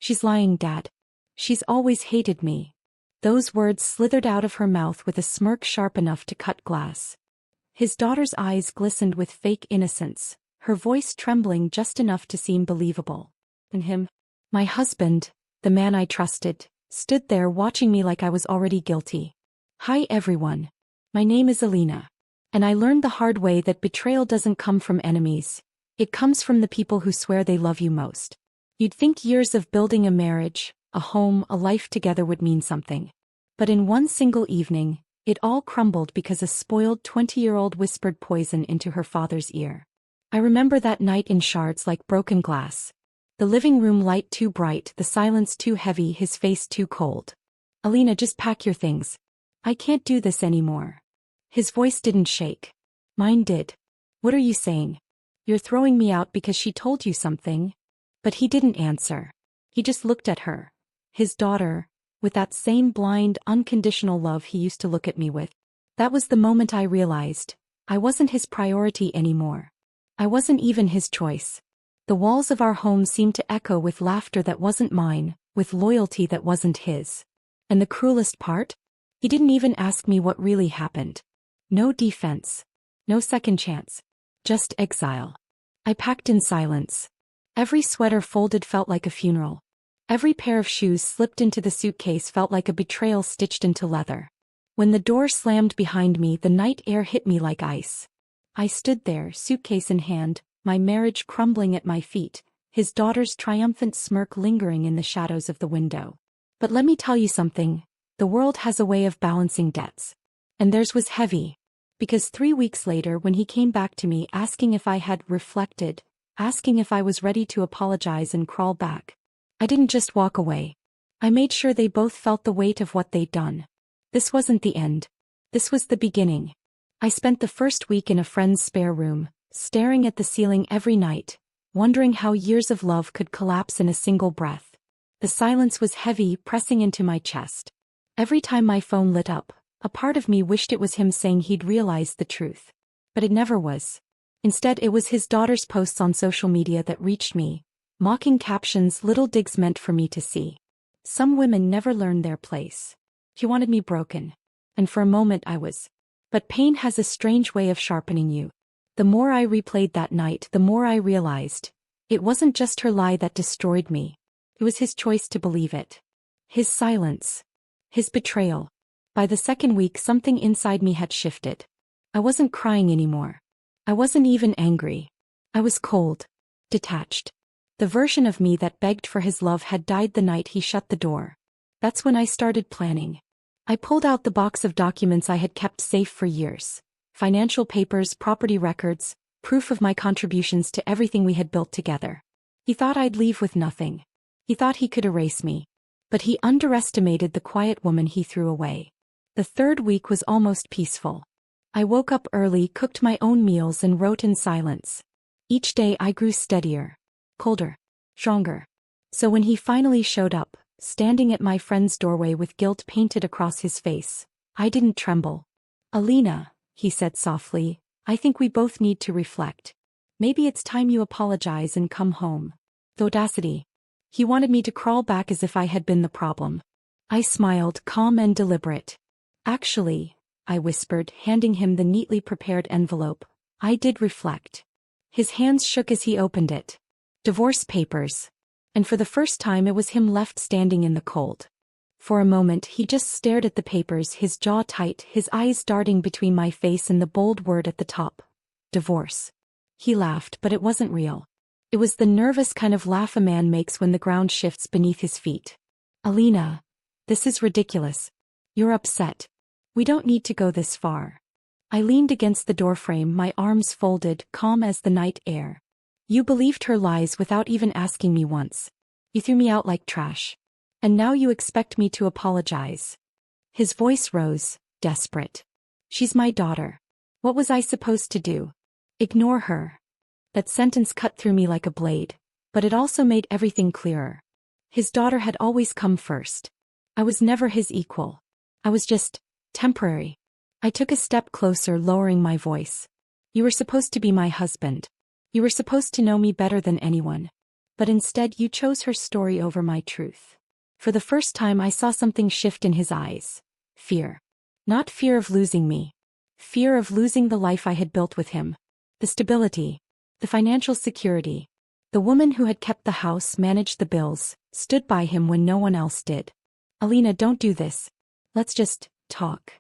She's lying, Dad. She's always hated me. Those words slithered out of her mouth with a smirk sharp enough to cut glass. His daughter's eyes glistened with fake innocence, her voice trembling just enough to seem believable. And him, my husband, the man I trusted, stood there watching me like I was already guilty. Hi everyone. My name is Alina. And I learned the hard way that betrayal doesn't come from enemies. It comes from the people who swear they love you most. You'd think years of building a marriage, a home, a life together would mean something. But in one single evening, it all crumbled because a spoiled 20-year-old whispered poison into her father's ear. I remember that night in shards like broken glass. The living room light too bright, the silence too heavy, his face too cold. Alina, just pack your things. I can't do this anymore. His voice didn't shake. Mine did. What are you saying? You're throwing me out because she told you something? But he didn't answer. He just looked at her. His daughter, with that same blind, unconditional love he used to look at me with. That was the moment I realized I wasn't his priority anymore. I wasn't even his choice. The walls of our home seemed to echo with laughter that wasn't mine, with loyalty that wasn't his. And the cruelest part? He didn't even ask me what really happened. No defense. No second chance. Just exile. I packed in silence. Every sweater folded felt like a funeral. Every pair of shoes slipped into the suitcase felt like a betrayal stitched into leather. When the door slammed behind me, the night air hit me like ice. I stood there, suitcase in hand, my marriage crumbling at my feet, his daughter's triumphant smirk lingering in the shadows of the window. But let me tell you something, the world has a way of balancing debts. And theirs was heavy. Because 3 weeks later, when he came back to me asking if I had reflected, asking if I was ready to apologize and crawl back, I didn't just walk away. I made sure they both felt the weight of what they'd done. This wasn't the end. This was the beginning. I spent the first week in a friend's spare room, staring at the ceiling every night, wondering how years of love could collapse in a single breath. The silence was heavy, pressing into my chest. Every time my phone lit up, a part of me wished it was him saying he'd realized the truth. But it never was. Instead, it was his daughter's posts on social media that reached me, mocking captions, little digs meant for me to see. Some women never learn their place. He wanted me broken. And for a moment I was. But pain has a strange way of sharpening you. The more I replayed that night, the more I realized it wasn't just her lie that destroyed me. It was his choice to believe it. His silence. His betrayal. By the second week, something inside me had shifted. I wasn't crying anymore. I wasn't even angry. I was cold. Detached. The version of me that begged for his love had died the night he shut the door. That's when I started planning. I pulled out the box of documents I had kept safe for years. Financial papers, property records, proof of my contributions to everything we had built together. He thought I'd leave with nothing. He thought he could erase me. But he underestimated the quiet woman he threw away. The third week was almost peaceful. I woke up early, cooked my own meals and wrote in silence. Each day I grew steadier, colder, stronger. So when he finally showed up, standing at my friend's doorway with guilt painted across his face, I didn't tremble. Alina, he said softly, I think we both need to reflect. Maybe it's time you apologize and come home. The audacity. He wanted me to crawl back as if I had been the problem. I smiled, calm and deliberate. Actually, I whispered, handing him the neatly prepared envelope, I did reflect. His hands shook as he opened it. Divorce papers. And for the first time it was him left standing in the cold. For a moment he just stared at the papers, his jaw tight, his eyes darting between my face and the bold word at the top. Divorce. He laughed, but it wasn't real. It was the nervous kind of laugh a man makes when the ground shifts beneath his feet. Alina, this is ridiculous. You're upset. We don't need to go this far. I leaned against the doorframe, my arms folded, calm as the night air. You believed her lies without even asking me once. You threw me out like trash. And now you expect me to apologize. His voice rose, desperate. She's my daughter. What was I supposed to do? Ignore her. That sentence cut through me like a blade, but it also made everything clearer. His daughter had always come first. I was never his equal. I was just temporary. I took a step closer, lowering my voice. You were supposed to be my husband. You were supposed to know me better than anyone. but instead you chose her story over my truth. For the first time I saw something shift in his eyes. Fear. Not fear of losing me. Fear of losing the life I had built with him. The stability. The financial security. The woman who had kept the house, managed the bills, stood by him when no one else did. Alina, don't do this. Let's just talk.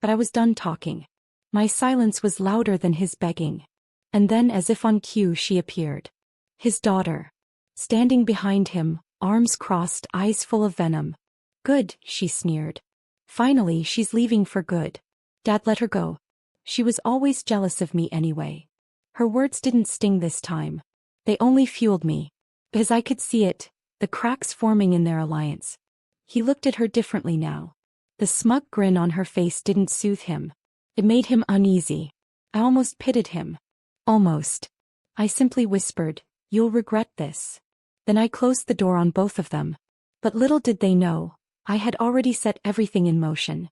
But I was done talking. My silence was louder than his begging. And then, as if on cue, she appeared. His daughter. Standing behind him, arms crossed, eyes full of venom. Good, she sneered. Finally, she's leaving for good. Dad let her go. She was always jealous of me anyway. Her words didn't sting this time. They only fueled me. Because I could see it, the cracks forming in their alliance. He looked at her differently now. The smug grin on her face didn't soothe him. It made him uneasy. I almost pitied him. Almost. I simply whispered, "You'll regret this." Then I closed the door on both of them. But little did they know, I had already set everything in motion.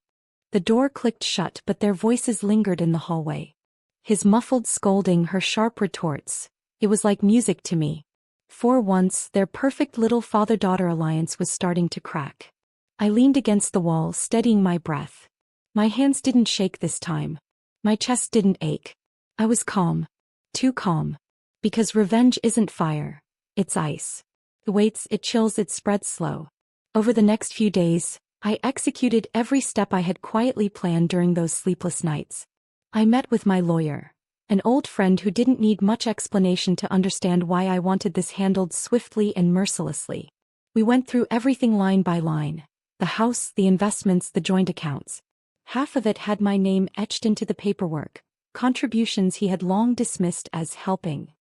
The door clicked shut, but their voices lingered in the hallway. His muffled scolding, her sharp retorts. It was like music to me. For once, their perfect little father-daughter alliance was starting to crack. I leaned against the wall, steadying my breath. My hands didn't shake this time. My chest didn't ache. I was calm. Too calm. Because revenge isn't fire. It's ice. It waits, it chills, it spreads slow. Over the next few days, I executed every step I had quietly planned during those sleepless nights. I met with my lawyer, an old friend who didn't need much explanation to understand why I wanted this handled swiftly and mercilessly. We went through everything line by line. The house, the investments, the joint accounts. Half of it had my name etched into the paperwork, contributions he had long dismissed as helping.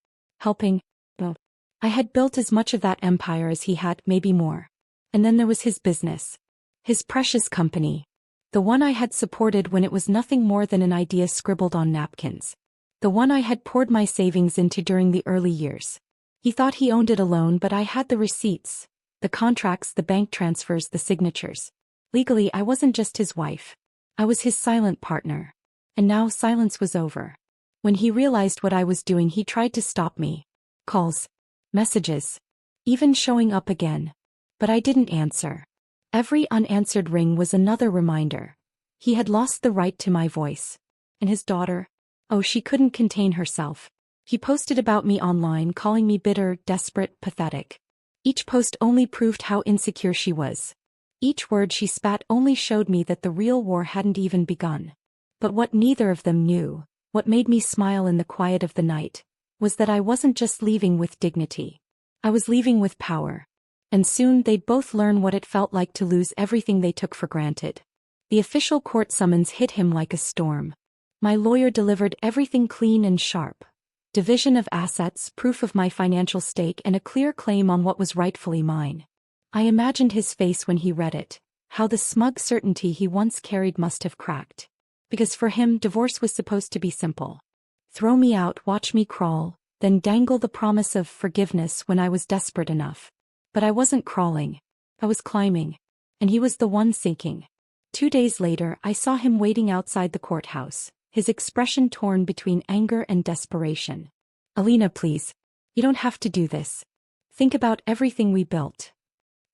Well, I had built as much of that empire as he had, maybe more. And then there was his business. His precious company. The one I had supported when it was nothing more than an idea scribbled on napkins. The one I had poured my savings into during the early years. He thought he owned it alone, but I had the receipts, the contracts, the bank transfers, the signatures. Legally, I wasn't just his wife. I was his silent partner. And now silence was over. When he realized what I was doing, he tried to stop me. Calls. Messages. Even showing up again. But I didn't answer. Every unanswered ring was another reminder. He had lost the right to my voice. And his daughter? Oh, she couldn't contain herself. He posted about me online, calling me bitter, desperate, pathetic. Each post only proved how insecure she was. Each word she spat only showed me that the real war hadn't even begun. But what neither of them knew, what made me smile in the quiet of the night, was that I wasn't just leaving with dignity. I was leaving with power. And soon they'd both learn what it felt like to lose everything they took for granted. The official court summons hit him like a storm. My lawyer delivered everything clean and sharp. Division of assets, proof of my financial stake, and a clear claim on what was rightfully mine. I imagined his face when he read it, how the smug certainty he once carried must have cracked. Because for him, divorce was supposed to be simple. Throw me out, watch me crawl, then dangle the promise of forgiveness when I was desperate enough. But I wasn't crawling. I was climbing. And he was the one sinking. 2 days later, I saw him waiting outside the courthouse, his expression torn between anger and desperation. Alina, please. You don't have to do this. Think about everything we built.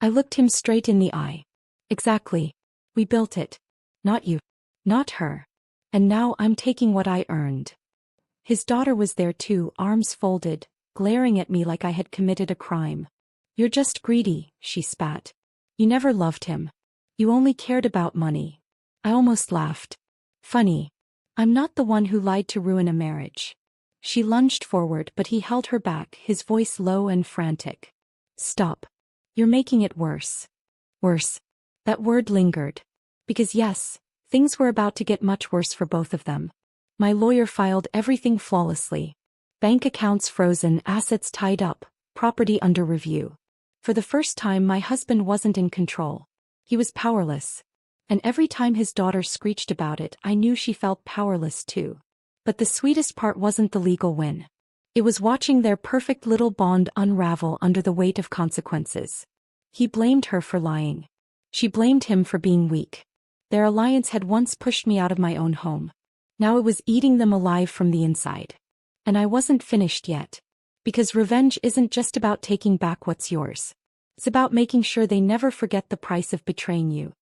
I looked him straight in the eye. Exactly. We built it. Not you. Not her. And now I'm taking what I earned. His daughter was there too, arms folded, glaring at me like I had committed a crime. You're just greedy, she spat. You never loved him. You only cared about money. I almost laughed. Funny. I'm not the one who lied to ruin a marriage. She lunged forward, but he held her back, his voice low and frantic. Stop. You're making it worse. Worse. That word lingered. Because yes, things were about to get much worse for both of them. My lawyer filed everything flawlessly. Bank accounts frozen, assets tied up, property under review. For the first time, my husband wasn't in control. He was powerless. And every time his daughter screeched about it, I knew she felt powerless too. But the sweetest part wasn't the legal win. It was watching their perfect little bond unravel under the weight of consequences. He blamed her for lying. She blamed him for being weak. Their alliance had once pushed me out of my own home. Now it was eating them alive from the inside. And I wasn't finished yet. Because revenge isn't just about taking back what's yours. It's about making sure they never forget the price of betraying you.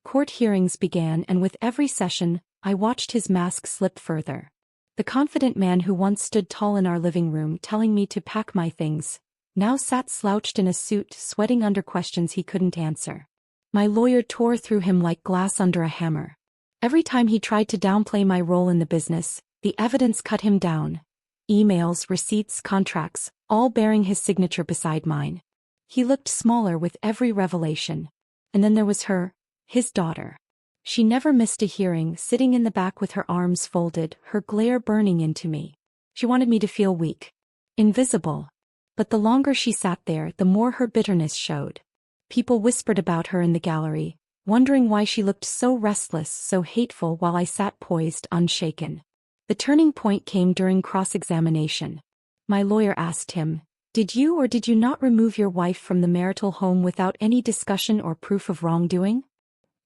Court hearings began, and with every session, I watched his mask slip further. The confident man who once stood tall in our living room telling me to pack my things, now sat slouched in a suit, sweating under questions he couldn't answer. My lawyer tore through him like glass under a hammer. Every time he tried to downplay my role in the business, the evidence cut him down. Emails, receipts, contracts, all bearing his signature beside mine. He looked smaller with every revelation. And then there was her, his daughter. She never missed a hearing, sitting in the back with her arms folded, her glare burning into me. She wanted me to feel weak, invisible. But the longer she sat there, the more her bitterness showed. People whispered about her in the gallery, wondering why she looked so restless, so hateful, while I sat poised, unshaken. The turning point came during cross-examination. My lawyer asked him, "Did you or did you not remove your wife from the marital home without any discussion or proof of wrongdoing?"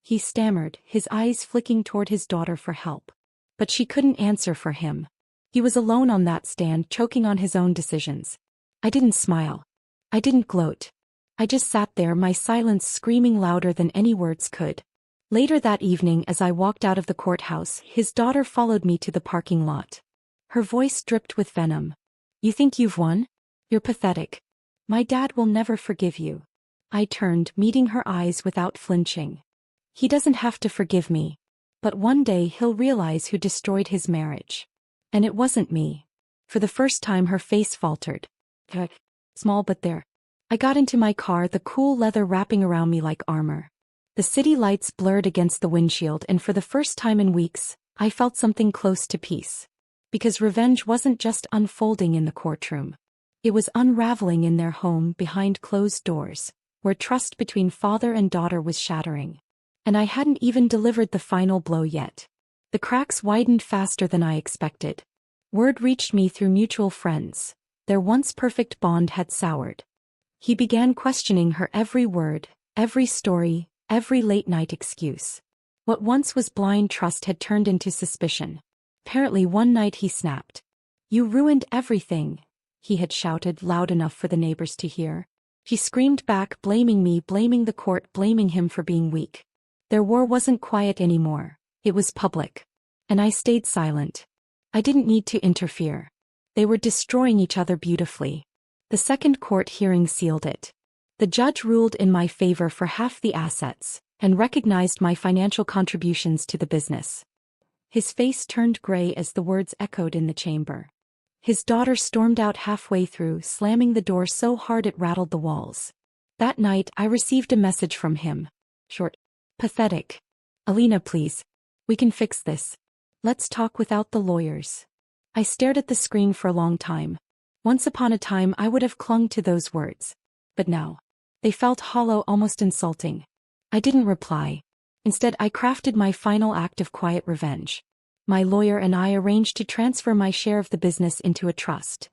He stammered, his eyes flicking toward his daughter for help. But she couldn't answer for him. He was alone on that stand, choking on his own decisions. I didn't smile. I didn't gloat. I just sat there, my silence screaming louder than any words could. Later that evening, as I walked out of the courthouse, his daughter followed me to the parking lot. Her voice dripped with venom. "You think you've won? You're pathetic. My dad will never forgive you." I turned, meeting her eyes without flinching. "He doesn't have to forgive me. But one day he'll realize who destroyed his marriage. And it wasn't me." For the first time her face faltered. Small but there. I got into my car, the cool leather wrapping around me like armor. The city lights blurred against the windshield, and for the first time in weeks, I felt something close to peace. Because revenge wasn't just unfolding in the courtroom. It was unraveling in their home, behind closed doors, where trust between father and daughter was shattering. And I hadn't even delivered the final blow yet. The cracks widened faster than I expected. Word reached me through mutual friends. Their once perfect bond had soured. He began questioning her every word, every story, every late-night excuse. What once was blind trust had turned into suspicion. Apparently one night he snapped. "You ruined everything," he had shouted loud enough for the neighbors to hear. She screamed back, blaming me, blaming the court, blaming him for being weak. Their war wasn't quiet anymore. It was public. And I stayed silent. I didn't need to interfere. They were destroying each other beautifully. The second court hearing sealed it. The judge ruled in my favor for half the assets, and recognized my financial contributions to the business. His face turned gray as the words echoed in the chamber. His daughter stormed out halfway through, slamming the door so hard it rattled the walls. That night I received a message from him. Short. Pathetic. "Alina, please. We can fix this. Let's talk without the lawyers." I stared at the screen for a long time. Once upon a time I would have clung to those words. But now, they felt hollow, almost insulting. I didn't reply. Instead, I crafted my final act of quiet revenge. My lawyer and I arranged to transfer my share of the business into a trust.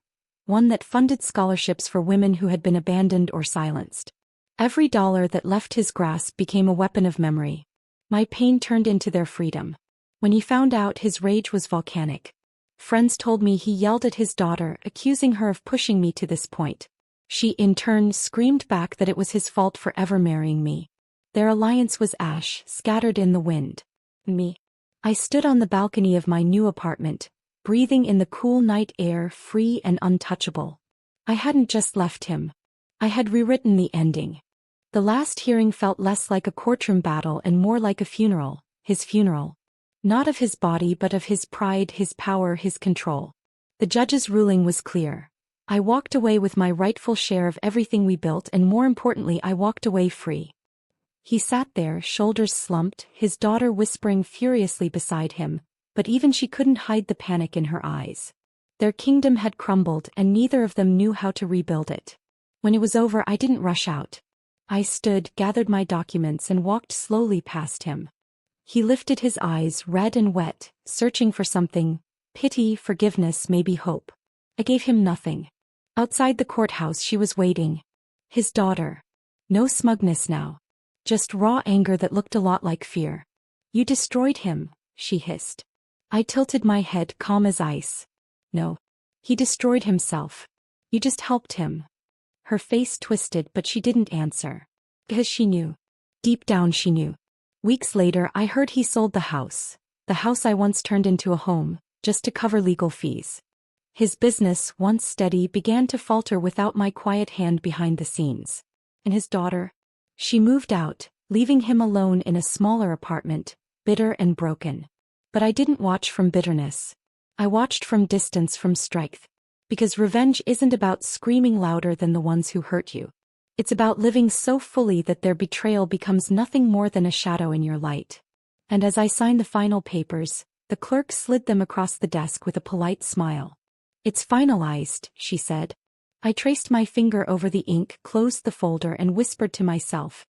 One that funded scholarships for women who had been abandoned or silenced. Every dollar that left his grasp became a weapon of memory. My pain turned into their freedom. When he found out, his rage was volcanic. Friends told me he yelled at his daughter, accusing her of pushing me to this point. She, in turn, screamed back that it was his fault for ever marrying me. Their alliance was ash, scattered in the wind. Me. I stood on the balcony of my new apartment, breathing in the cool night air, free and untouchable. I hadn't just left him. I had rewritten the ending. The last hearing felt less like a courtroom battle and more like a funeral, his funeral. Not of his body but of his pride, his power, his control. The judge's ruling was clear. I walked away with my rightful share of everything we built, and more importantly, I walked away free. He sat there, shoulders slumped, his daughter whispering furiously beside him, but even she couldn't hide the panic in her eyes. Their kingdom had crumbled, and neither of them knew how to rebuild it. When it was over, I didn't rush out. I stood, gathered my documents, and walked slowly past him. He lifted his eyes, red and wet, searching for something. Pity, forgiveness, maybe hope. I gave him nothing. Outside the courthouse she was waiting. His daughter. No smugness now. Just raw anger that looked a lot like fear. "You destroyed him," she hissed. I tilted my head, calm as ice. "No. He destroyed himself. You just helped him. Her face twisted, but she didn't answer. Because she knew. Deep down she knew. Weeks later I heard he sold the house I once turned into a home, just to cover legal fees. His business, once steady, began to falter without my quiet hand behind the scenes. And his daughter? She moved out, leaving him alone in a smaller apartment, bitter and broken. But I didn't watch from bitterness. I watched from distance, from strength. Because revenge isn't about screaming louder than the ones who hurt you. It's about living so fully that their betrayal becomes nothing more than a shadow in your light. And as I signed the final papers, the clerk slid them across the desk with a polite smile. It's finalized, she said. I traced my finger over the ink, closed the folder, and whispered to myself,